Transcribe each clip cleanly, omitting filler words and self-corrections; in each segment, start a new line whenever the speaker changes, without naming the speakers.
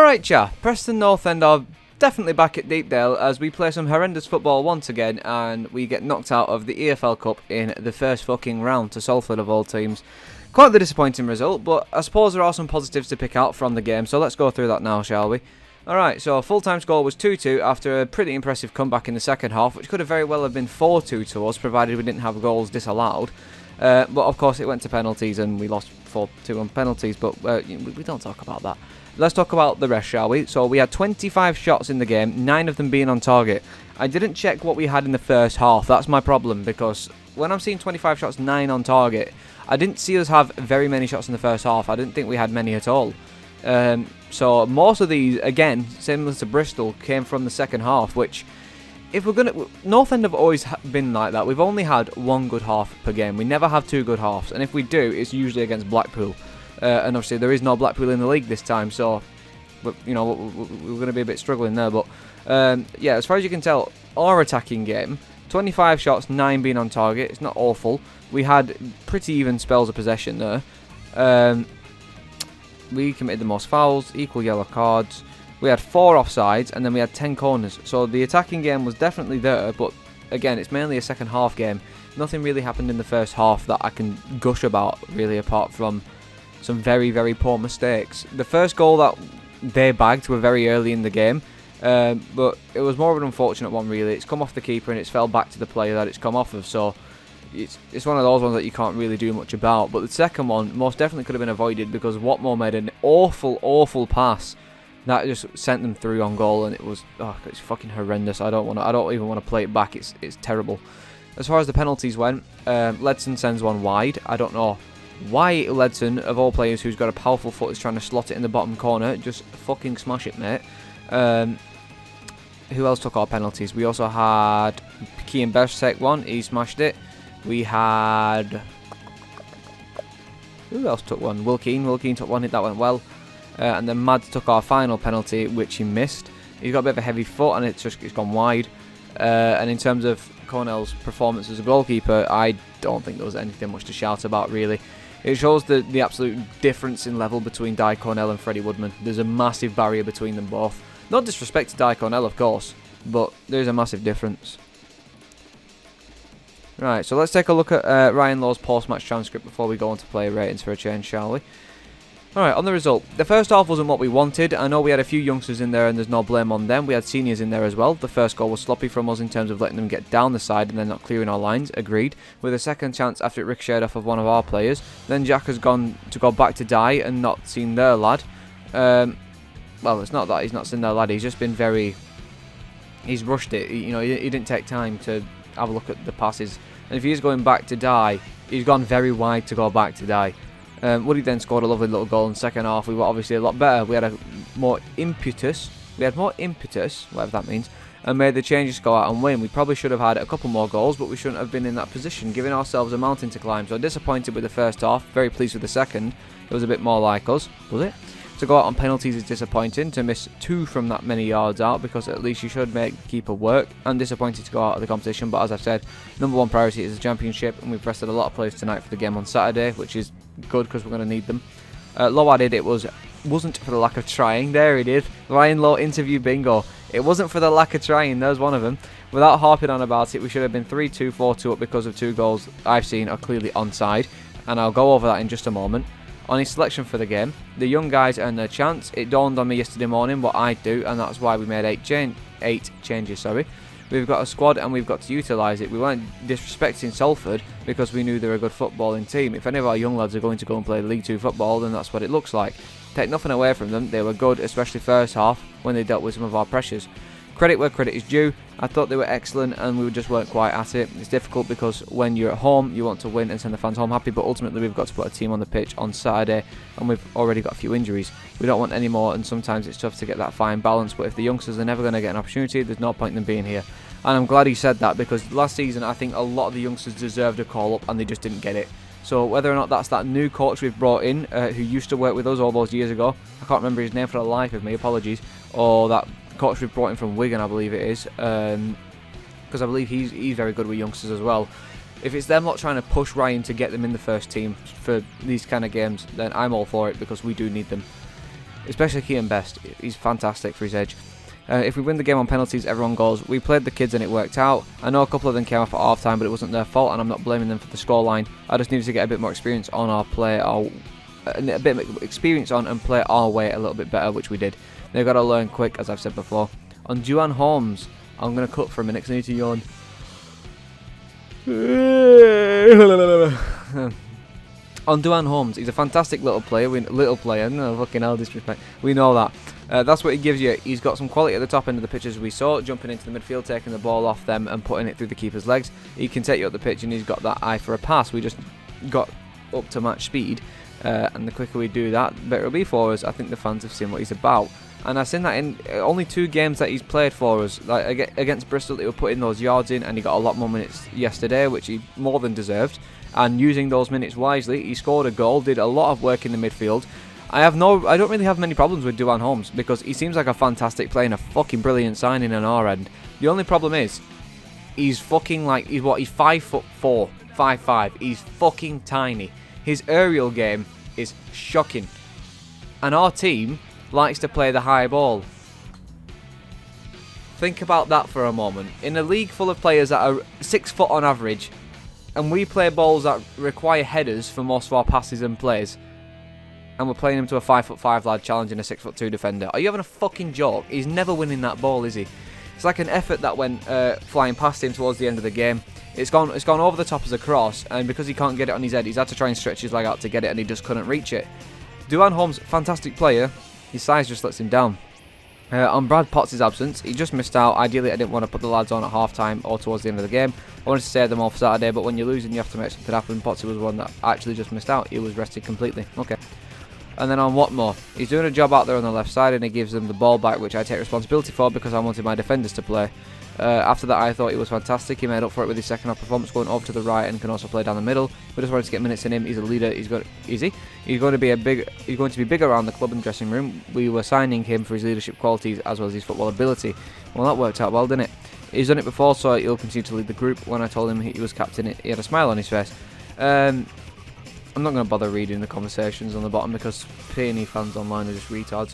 Alright, Preston North End are definitely back at Deepdale as we play some horrendous football once again, and we get knocked out of the EFL Cup in the first fucking round to Salford of all teams. Quite the disappointing result, but I suppose there are some positives to pick out from the game, so let's go through that now, shall we? Alright, so full-time score was 2-2 after a pretty impressive comeback in the second half, which could have very well have been 4-2 to us, provided we didn't have goals disallowed. But of course it went to penalties and we lost 4-2 on penalties, but we don't talk about that. Let's talk about the rest, shall we? So we had 25 shots in the game, 9 of them being on target. I didn't check what we had in the first half. That's my problem, because when I'm seeing 25 shots, 9 on target, I didn't see us have very many shots in the first half. I didn't think we had many at all. So most of these, again, similar to Bristol, came from the second half, which, if we're going to... North End have always been like that. We've only had one good half per game. We never have two good halves, and if we do, it's usually against Blackpool. And obviously there is no Blackpool in the league this time, so you know we're going to be a bit struggling there. But yeah, as far as you can tell, our attacking game, 25 shots, 9 being on target. It's not awful. We had pretty even spells of possession there. We committed the most fouls, equal yellow cards. We had 4 offsides, and then we had 10 corners. So the attacking game was definitely there, but again, it's mainly a second half game. Nothing really happened in the first half that I can gush about, really, apart from some very, very poor mistakes. The first goal that they bagged were very early in the game, but it was more of an unfortunate one, really. It's come off the keeper and it's fell back to the player that it's come off of, so it's one of those ones that you can't really do much about. But the second one most definitely could have been avoided, because Watmore made an awful pass that just sent them through on goal, and it's fucking horrendous. I don't even want to play it back. It's terrible. As far as the penalties went, Ledson sends one wide. I don't know why Ledson, of all players, who's got a powerful foot, is trying to slot it in the bottom corner. Just fucking smash it, mate. Who else took our penalties? We also had Kean Besh take one. He smashed it. We had... Who else took one? Will Keane took one. That went well. And then Mads took our final penalty, which he missed. He's got a bit of a heavy foot, and it's gone wide. And in terms of Cornell's performance as a goalkeeper, I don't think there was anything much to shout about, really. It shows the absolute difference in level between Di Cornell and Freddie Woodman. There's a massive barrier between them both. Not disrespect to Di Cornell, of course, but there's a massive difference. Right, so let's take a look at Ryan Lowe's post-match transcript before we go on to player ratings for a change, shall we? Alright, on the result. The first half wasn't what we wanted. I know we had a few youngsters in there and there's no blame on them. We had seniors in there as well. The first goal was sloppy from us in terms of letting them get down the side and then not clearing our lines. Agreed. With a second chance after it ricocheted off of one of our players. Then Jack has gone to go back to Di and not seen their lad. Well, it's not that he's not seen their lad. He's just been very... He's rushed it. He didn't take time to have a look at the passes. And if he's going back to Di, he's gone very wide to go back to Di. Woody then scored a lovely little goal in the second half. We were obviously a lot better. We had more impetus, whatever that means, and made the changes go out and win. We probably should have had a couple more goals, but we shouldn't have been in that position, giving ourselves a mountain to climb. So disappointed with the first half, very pleased with the second. It was a bit more like us, was it? To go out on penalties is disappointing. To miss 2 from that many yards out, because at least you should make the keeper work. I'm disappointed to go out of the competition, but as I've said, number one priority is the championship, and we've rested a lot of players tonight for the game on Saturday, which is good because we're going to need them. Lowe added it wasn't for the lack of trying. There he did. Ryan Lowe interview bingo. It wasn't for the lack of trying. There's one of them. Without harping on about it, we should have been 3-2, 4-2 up because of 2 goals I've seen are clearly onside, and I'll go over that in just a moment. On his selection for the game, the young guys earned their chance. It dawned on me yesterday morning what I do, and that's why we made 8 changes. We've got a squad and we've got to utilise it. We weren't disrespecting Salford because we knew they were a good footballing team. If any of our young lads are going to go and play League 2 football, then that's what it looks like. Take nothing away from them. They were good, especially first half, when they dealt with some of our pressures. Credit where credit is due. I thought they were excellent and we just weren't quite at it. It's difficult because when you're at home, you want to win and send the fans home happy, but ultimately we've got to put a team on the pitch on Saturday, and we've already got a few injuries. We don't want any more, and sometimes it's tough to get that fine balance, but if the youngsters are never going to get an opportunity, there's no point in them being here. And I'm glad he said that, because last season I think a lot of the youngsters deserved a call up and they just didn't get it. So whether or not that's that new coach we've brought in, who used to work with us all those years ago, I can't remember his name for the life of me, apologies, or that coach we've brought in from Wigan, I believe it is, because I believe he's very good with youngsters as well. If it's them not trying to push Ryan to get them in the first team for these kind of games, then I'm all for it, because we do need them. especially Keane Best. He's fantastic for his age. If we win the game on penalties, everyone goes. We played the kids and it worked out. I know a couple of them came off at half time, but it wasn't their fault, and I'm not blaming them for the scoreline. I just needed to get a bit more experience on our play, a bit of experience on and play our way a little bit better, which we did. They've got to learn quick, as I've said before. On Duan Holmes, I'm going to cut for a minute because I need to yawn. On Duan Holmes, he's a fantastic little player. No fucking hell, disrespect. We know that. That's what he gives you. He's got some quality at the top end of the pitch, as we saw, jumping into the midfield, taking the ball off them and putting it through the keeper's legs. He can take you up the pitch, and he's got that eye for a pass. We just got up to match speed, and the quicker we do that, the better it'll be for us. I think the fans have seen what he's about. And I've seen that in only 2 games that he's played for us. Like against Bristol, he was putting those yards in, and he got a lot more minutes yesterday, which he more than deserved. And using those minutes wisely, he scored a goal, did a lot of work in the midfield. I don't really have many problems with Duan Holmes because he seems like a fantastic player and a fucking brilliant signing on our end. The only problem is, he's 5'4", 5'5". He's fucking tiny. His aerial game is shocking. And our team likes to play the high ball. Think about that for a moment. In a league full of players that are 6 foot on average, and we play balls that require headers for most of our passes and plays, and we're playing him to a 5'5" lad challenging a 6'2" defender. Are you having a fucking joke? He's never winning that ball, is he? It's like an effort that went flying past him towards the end of the game. It's gone over the top as a cross, and because he can't get it on his head, he's had to try and stretch his leg out to get it, and he just couldn't reach it. Duan Holmes, fantastic player. His size just lets him down. On Brad Potts' absence, he just missed out. Ideally, I didn't want to put the lads on at half-time or towards the end of the game. I wanted to save them all for Saturday, but when you're losing, you have to make something happen. Potts was one that actually just missed out. He was rested completely. Okay. And then on Watmore, he's doing a job out there on the left side, and he gives them the ball back, which I take responsibility for because I wanted my defenders to play. After that, I thought he was fantastic. He made up for it with his second half performance, going over to the right and can also play down the middle. We just wanted to get minutes in him. He's a leader. He's going to be big around the club and dressing room. We were signing him for his leadership qualities as well as his football ability. Well, that worked out well, didn't it? He's done it before, so he'll continue to lead the group. When I told him he was captain, he had a smile on his face. I'm not going to bother reading the conversations on the bottom because P&E fans online are just retards.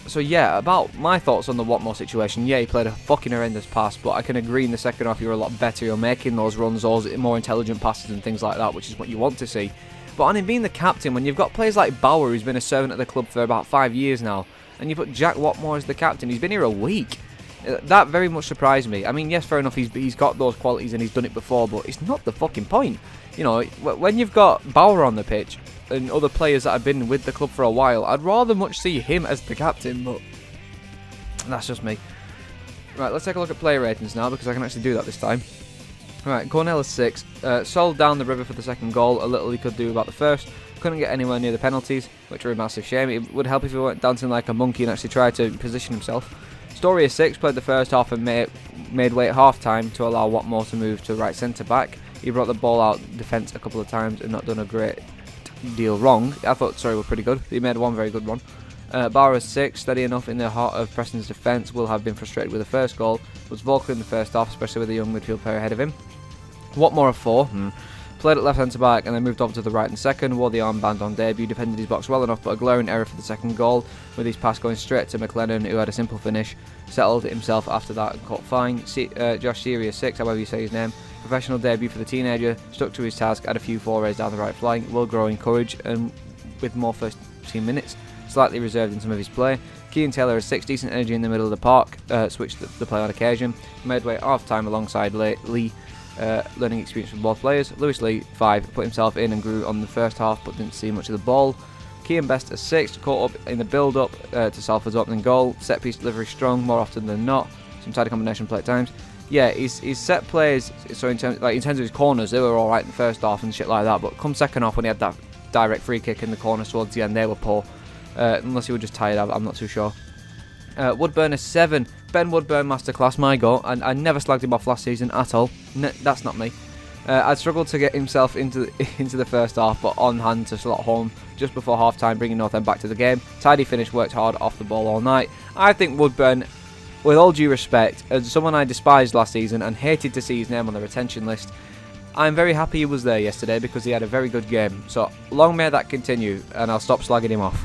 So yeah, about my thoughts on the Watmore situation. Yeah, he played a fucking horrendous pass, but I can agree in the second half you were a lot better. You're making those runs, those more intelligent passes and things like that, which is what you want to see. But on him being the captain, when you've got players like Bauer, who's been a servant at the club for about 5 years now, and you put Jack Watmore as the captain, he's been here a week. That very much surprised me. I mean, yes, fair enough, he's got those qualities and he's done it before, but it's not the fucking point. You know, when you've got Bauer on the pitch and other players that have been with the club for a while, I'd rather much see him as the captain, but that's just me. Right, let's take a look at player ratings now because I can actually do that this time. Right, Cornell is 6. Sold down the river for the second goal. A little he could do about the first. Couldn't get anywhere near the penalties, which are a massive shame. It would help if he weren't dancing like a monkey and actually tried to position himself. Story is 6. Played the first half and made way at half time to allow Watmore to move to right centre back. He brought the ball out defence a couple of times and not done a great deal wrong. I thought Story was pretty good. He made one very good one. Bauer is 6, steady enough in the heart of Preston's defence. Will have been frustrated with the first goal. Was vocal in the first half, especially with a young midfield player ahead of him. Watmore a 4. Played at left centre back and then moved over to the right in second. Wore the armband on debut. Defended his box well enough, but a glaring error for the second goal, with his pass going straight to McLennan, who had a simple finish. Settled himself after that and caught fine. Josh Seary is 6, however you say his name. Professional debut for the teenager. Stuck to his task. Had a few forays down the right flank. Will grow in courage and with more first team minutes. Slightly reserved in some of his play. Keane Taylor has 6, decent energy in the middle of the park, switched the play on occasion. Made way at half time alongside Lee, learning experience from both players. Lewis Lee, 5, put himself in and grew on the first half but didn't see much of the ball. Keane Best has 6, caught up in the build up to Salford's opening goal. Set piece delivery strong more often than not. Some tidy combination play at times. Yeah, his set plays, so in terms of his corners, they were alright in the first half and shit like that, but come second half when he had that direct free kick in the corner towards the end, they were poor. Unless you were just tired, I'm not too sure. Woodburn is 7. Ben Woodburn masterclass, my goal. And I never slagged him off last season at all. That's not me. I'd struggled to get himself into the first half, but on hand to slot home just before half time, bringing Northend back to the game. Tidy finish, worked hard off the ball all night. I think Woodburn, with all due respect, as someone I despised last season and hated to see his name on the retention list, I'm very happy he was there yesterday because he had a very good game. So long may that continue, and I'll stop slagging him off.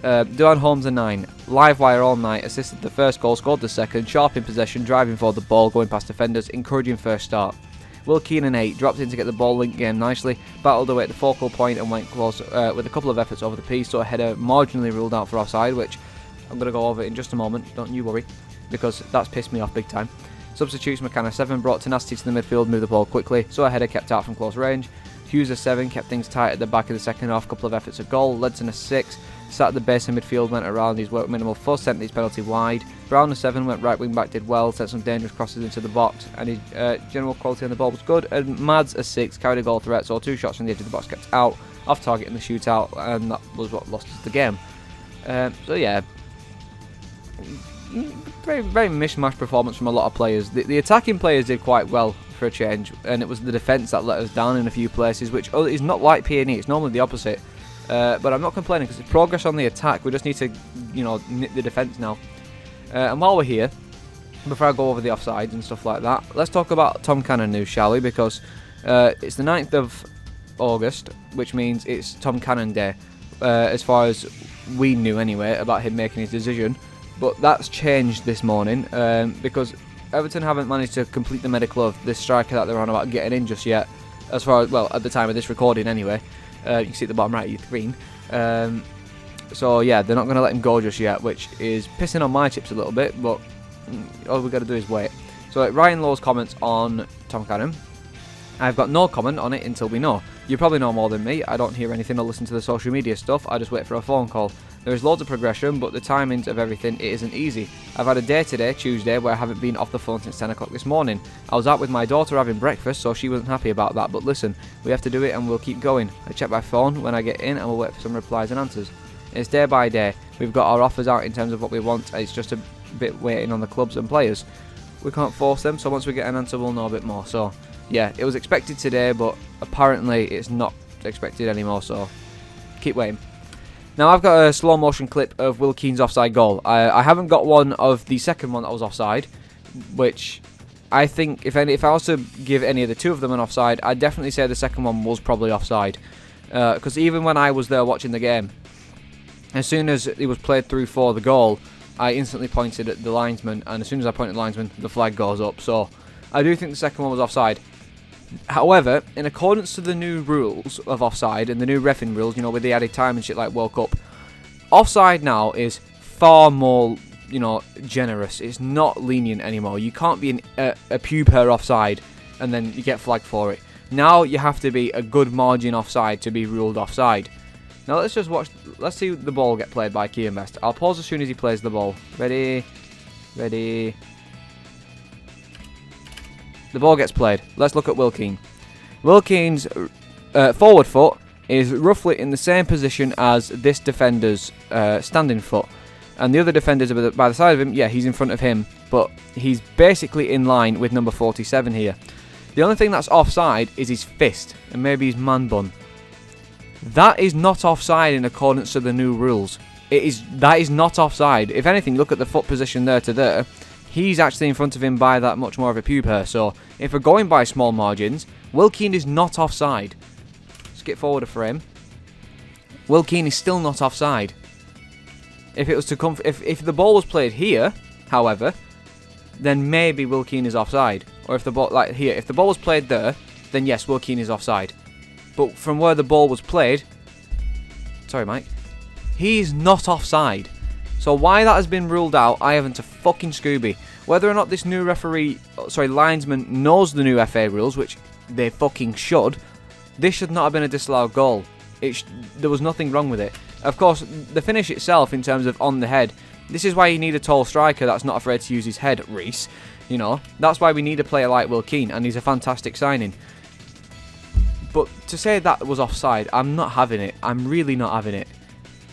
Duan Holmes a 9. Live wire all night. Assisted the first goal, scored the second. Sharp in possession, driving for the ball, going past defenders, encouraging first start. Will Keane an 8. Dropped in to get the ball linked game nicely. Battled away at the focal point and went close with a couple of efforts over the piece. So a header marginally ruled out for offside, which I'm going to go over in just a moment. Don't you worry, because that's pissed me off big time. Substitutes: McCann a 7. Brought tenacity to the midfield, moved the ball quickly. So a header kept out from close range. Hughes a 7. Kept things tight at the back of the second half. Couple of efforts at goal. Ledson a 6. Sat at the base of midfield, went around his work minimal fuss, sent his penalty wide. Brown a 7, went right wing back, did well, sent some dangerous crosses into the box, and his general quality on the ball was good. And Mads a 6, carried a goal threat, so 2 shots from the edge of the box kept out, off target in the shootout, and that was what lost us the game. So yeah, very, very mishmash performance from a lot of players. The attacking players did quite well for a change, and it was the defence that let us down in a few places, which is not like P&E, it's normally the opposite. But I'm not complaining because it's progress on the attack. We just need to, nip the defence now. And while we're here, before I go over the offsides and stuff like that, let's talk about Tom Cannon news, shall we? Because it's the 9th of August, which means it's Tom Cannon Day, as far as we knew anyway, about him making his decision. But that's changed this morning because Everton haven't managed to complete the medical of this striker that they're on about getting in just yet. As far as, well, at the time of this recording anyway. You can see at the bottom right of your screen. So yeah, they're not going to let him go just yet, which is pissing on my chips a little bit, but all we've got to do is wait. So Ryan Lowe's comments on Tom Cannon. I've got no comment on it until we know. You probably know more than me. I don't hear anything or listen to the social media stuff. I just wait for a phone call. There is loads of progression, but the timings of everything, it isn't easy. I've had a day today, Tuesday, where I haven't been off the phone since 10 o'clock this morning. I was out with my daughter having breakfast, so she wasn't happy about that, but listen, we have to do it and we'll keep going. I check my phone when I get in and we'll wait for some replies and answers. It's day by day. We've got our offers out in terms of what we want. It's just a bit waiting on the clubs and players. We can't force them, so once we get an answer, we'll know a bit more. So, yeah, it was expected today, but apparently it's not expected anymore, so keep waiting. Now I've got a slow motion clip of Will Keane's offside goal. I haven't got one of the second one that was offside, which I think if I was to give any of the two of them an offside, I'd definitely say the second one was probably offside. Because even when I was there watching the game, as soon as it was played through for the goal, I instantly pointed at the linesman, and as soon as I pointed at the linesman, the flag goes up. So I do think the second one was offside. However, in accordance to the new rules of offside and the new reffing rules, with the added time and shit like World Cup, offside now is far more, generous. It's not lenient anymore. You can't be a pube hair offside and then you get flagged for it. Now you have to be a good margin offside to be ruled offside. Now let's see the ball get played by Keane Best. I'll pause as soon as he plays the ball. Ready. The ball gets played. Let's look at Will Keane. Will Keane's forward foot is roughly in the same position as this defender's standing foot. And the other defenders are by the side of him. Yeah, he's in front of him. But he's basically in line with number 47 here. The only thing that's offside is his fist and maybe his man bun. That is not offside in accordance to the new rules. That is not offside. If anything, look at the foot position there to there. He's actually in front of him by that much more of a pube hair. So if we're going by small margins, Will Keane is not offside. Skip forward a frame. Will Keane is still not offside. If it was to come, if the ball was played here, however, then maybe Will Keane is offside. Or if the ball if the ball was played there, then yes, Will Keane is offside. But from where the ball was played, sorry, Mike, he's not offside. So why that has been ruled out, I haven't a fucking Scooby. Whether or not this new linesman knows the new FA rules, which they fucking should, this should not have been a disallowed goal. There was nothing wrong with it. Of course, the finish itself, in terms of on the head, this is why you need a tall striker that's not afraid to use his head, Reece. That's why we need a player like Will Keane, and he's a fantastic signing. But to say that was offside, I'm not having it. I'm really not having it.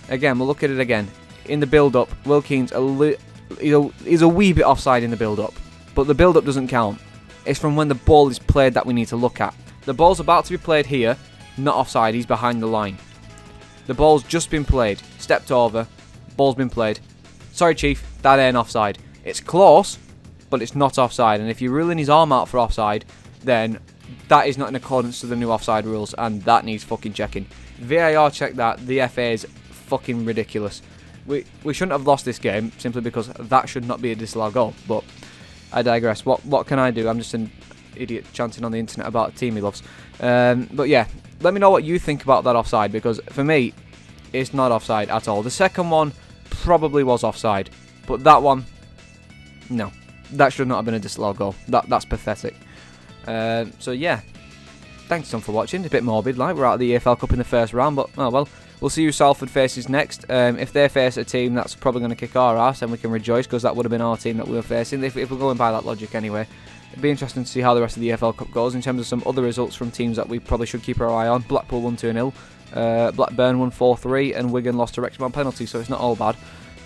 Again, we'll look at it again. In the build-up, Will Keane's he's a wee bit offside in the build-up. But the build-up doesn't count. It's from when the ball is played that we need to look at. The ball's about to be played here, not offside, he's behind the line. The ball's just been played, stepped over, ball's been played. Sorry, Chief, that ain't offside. It's close, but it's not offside. And if you're ruling his arm out for offside, then that is not in accordance to the new offside rules, and that needs fucking checking. VAR check that. The FA is fucking ridiculous. we shouldn't have lost this game simply because that should not be a disallowed goal. But I digress. What can I do? I'm just an idiot chanting on the internet about a team he loves. But yeah, let me know what you think about that offside, because for me, it's not offside at all. The second one probably was offside, but that one, no, that should not have been a disallowed goal. That's pathetic. So yeah, thanks Tom for watching. It's a bit morbid, like we're out of the EFL Cup in the first round, but oh well. We'll see who Salford faces next. If they face a team that's probably going to kick our ass, then we can rejoice, because that would have been our team that we were facing, if we're going by that logic anyway. It'd be interesting to see how the rest of the EFL Cup goes in terms of some other results from teams that we probably should keep our eye on. Blackpool won 2-0, Blackburn won 4-3, and Wigan lost to Wrexham on penalties, so it's not all bad.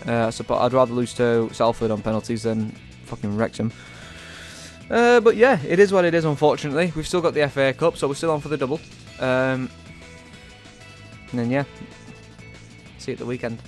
But I'd rather lose to Salford on penalties than fucking Wrexham. But yeah, it is what it is, unfortunately. We've still got the FA Cup, so we're still on for the double. And then yeah, see you at the weekend.